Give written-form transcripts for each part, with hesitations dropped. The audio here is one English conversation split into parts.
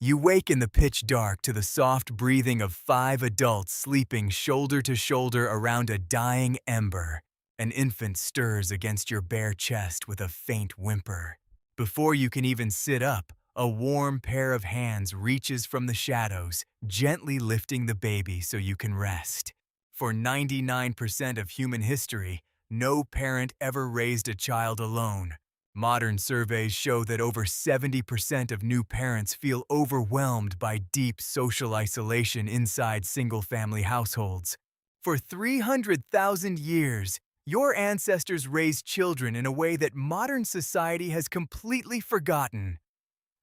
You wake in the pitch dark to the soft breathing of 5 adults sleeping shoulder to shoulder around a dying ember. An infant stirs against your bare chest with a faint whimper. Before you can even sit up, a warm pair of hands reaches from the shadows, gently lifting the baby so you can rest. For 99% of human history, no parent ever raised a child alone. Modern surveys show that over 70% of new parents feel overwhelmed by deep social isolation inside single-family households. For 300,000 years, your ancestors raised children in a way that modern society has completely forgotten.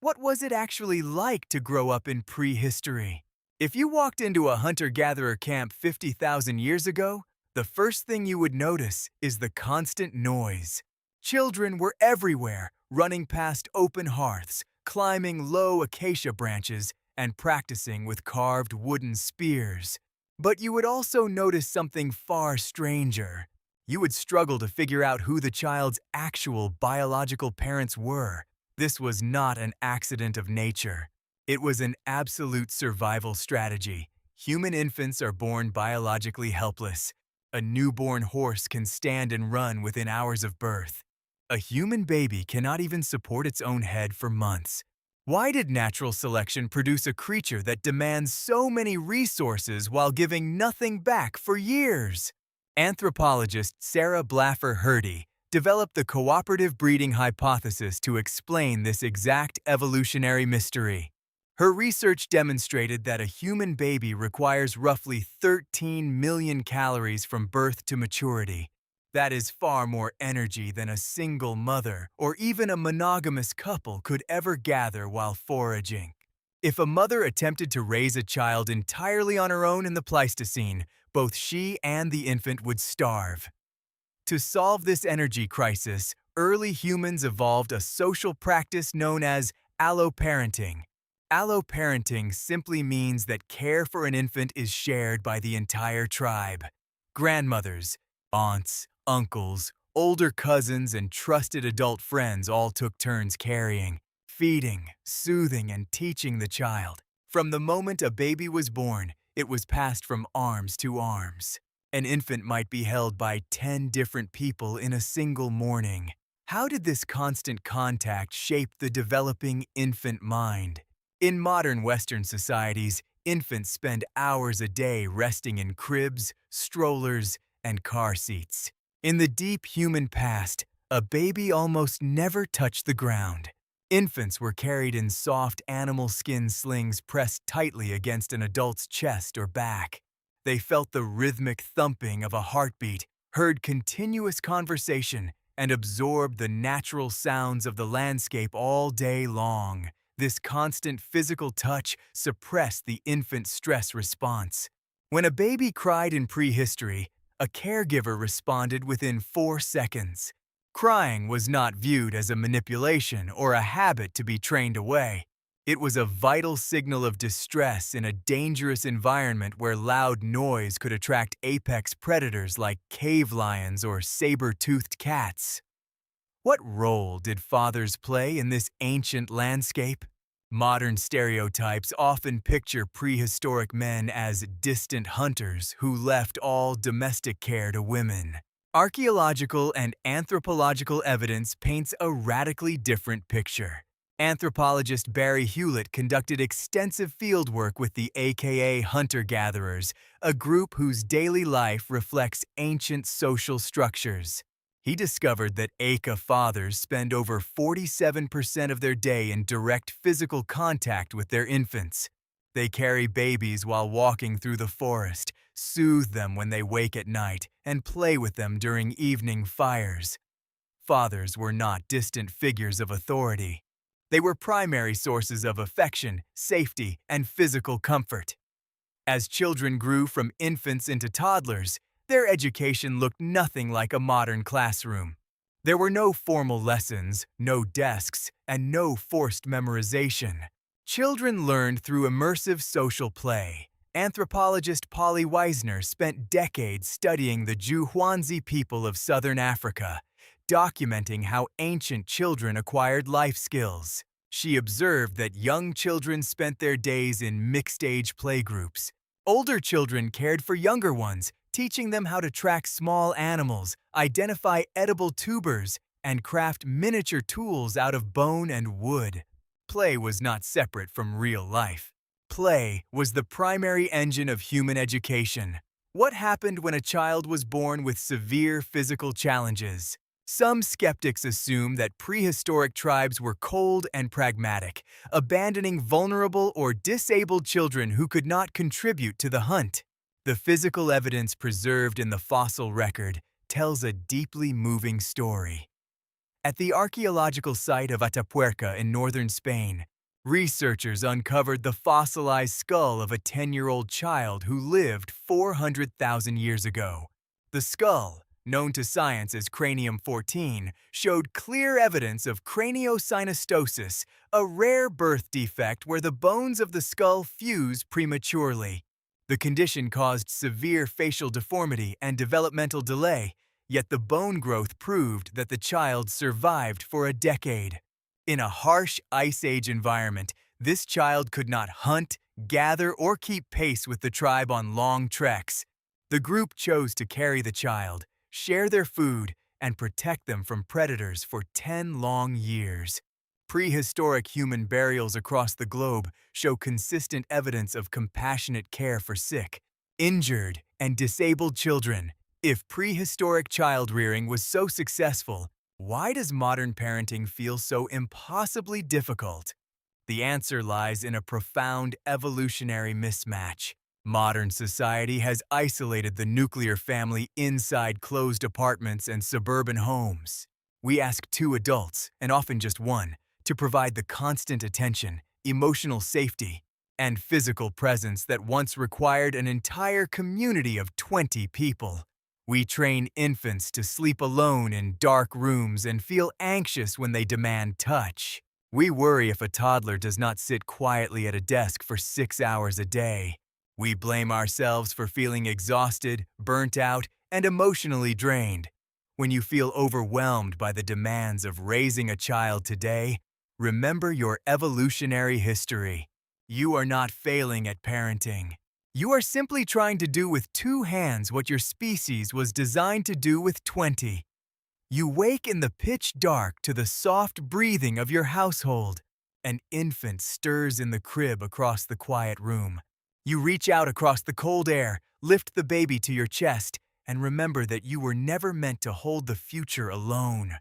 What was it actually like to grow up in prehistory? If you walked into a hunter-gatherer camp 50,000 years ago, the first thing you would notice is the constant noise. Children were everywhere, running past open hearths, climbing low acacia branches, and practicing with carved wooden spears. But you would also notice something far stranger. You would struggle to figure out who the child's actual biological parents were. This was not an accident of nature. It was an absolute survival strategy. Human infants are born biologically helpless. A newborn horse can stand and run within hours of birth. A human baby cannot even support its own head for months. Why did natural selection produce a creature that demands so many resources while giving nothing back for years? Anthropologist Sarah Blaffer Hrdy developed the cooperative breeding hypothesis to explain this exact evolutionary mystery. Her research demonstrated that a human baby requires roughly 13 million calories from birth to maturity. That is far more energy than a single mother or even a monogamous couple could ever gather while foraging. If a mother attempted to raise a child entirely on her own in the Pleistocene, both she and the infant would starve. To solve this energy crisis, early humans evolved a social practice known as alloparenting. Alloparenting simply means that care for an infant is shared by the entire tribe. Grandmothers, aunts, uncles, older cousins, and trusted adult friends all took turns carrying, feeding, soothing, and teaching the child. From the moment a baby was born, it was passed from arms to arms. An infant might be held by 10 different people in a single morning. How did this constant contact shape the developing infant mind? In modern Western societies, infants spend hours a day resting in cribs, strollers, and car seats. In the deep human past, a baby almost never touched the ground. Infants were carried in soft animal skin slings pressed tightly against an adult's chest or back. They felt the rhythmic thumping of a heartbeat, heard continuous conversation, and absorbed the natural sounds of the landscape all day long. This constant physical touch suppressed the infant's stress response. When a baby cried in prehistory, a caregiver responded within 4 seconds. Crying was not viewed as a manipulation or a habit to be trained away. It was a vital signal of distress in a dangerous environment where loud noise could attract apex predators like cave lions or saber-toothed cats. What role did fathers play in this ancient landscape? Modern stereotypes often picture prehistoric men as distant hunters who left all domestic care to women. Archaeological and anthropological evidence paints a radically different picture. Anthropologist Barry Hewlett conducted extensive fieldwork with the AKA hunter-gatherers, a group whose daily life reflects ancient social structures. He discovered that Aka fathers spend over 47% of their day in direct physical contact with their infants. They carry babies while walking through the forest, soothe them when they wake at night, and play with them during evening fires. Fathers were not distant figures of authority. They were primary sources of affection, safety, and physical comfort. As children grew from infants into toddlers, their education looked nothing like a modern classroom. There were no formal lessons, no desks, and no forced memorization. Children learned through immersive social play. Anthropologist Wiessner spent decades studying the hoansi people of southern Africa, documenting how ancient children acquired life skills. She observed that young children spent their days in mixed-age playgroups. Older children cared for younger ones, teaching them how to track small animals, identify edible tubers, and craft miniature tools out of bone and wood. Play was not separate from real life. Play was the primary engine of human education. What happened when a child was born with severe physical challenges? Some skeptics assume that prehistoric tribes were cold and pragmatic, abandoning vulnerable or disabled children who could not contribute to the hunt. The physical evidence preserved in the fossil record tells a deeply moving story. At the archaeological site of Atapuerca in northern Spain, researchers uncovered the fossilized skull of a 10-year-old child who lived 400,000 years ago. The skull, known to science as Cranium 14, showed clear evidence of craniosynostosis, a rare birth defect where the bones of the skull fuse prematurely. The condition caused severe facial deformity and developmental delay, yet the bone growth proved that the child survived for a decade. In a harsh Ice Age environment, this child could not hunt, gather, or keep pace with the tribe on long treks. The group chose to carry the child, share their food, and protect them from predators for 10 long years. Prehistoric human burials across the globe show consistent evidence of compassionate care for sick, injured, and disabled children. If prehistoric child-rearing was so successful, why does modern parenting feel so impossibly difficult? The answer lies in a profound evolutionary mismatch. Modern society has isolated the nuclear family inside closed apartments and suburban homes. We ask two adults, and often just one, to provide the constant attention, emotional safety, and physical presence that once required an entire community of 20 people. We train infants to sleep alone in dark rooms and feel anxious when they demand touch. We worry if a toddler does not sit quietly at a desk for 6 hours a day. We blame ourselves for feeling exhausted, burnt out, and emotionally drained. When you feel overwhelmed by the demands of raising a child today, remember your evolutionary history. You are not failing at parenting. You are simply trying to do with 2 hands what your species was designed to do with 20. You wake in the pitch dark to the soft breathing of your household. An infant stirs in the crib across the quiet room. You reach out across the cold air, lift the baby to your chest, and remember that you were never meant to hold the future alone.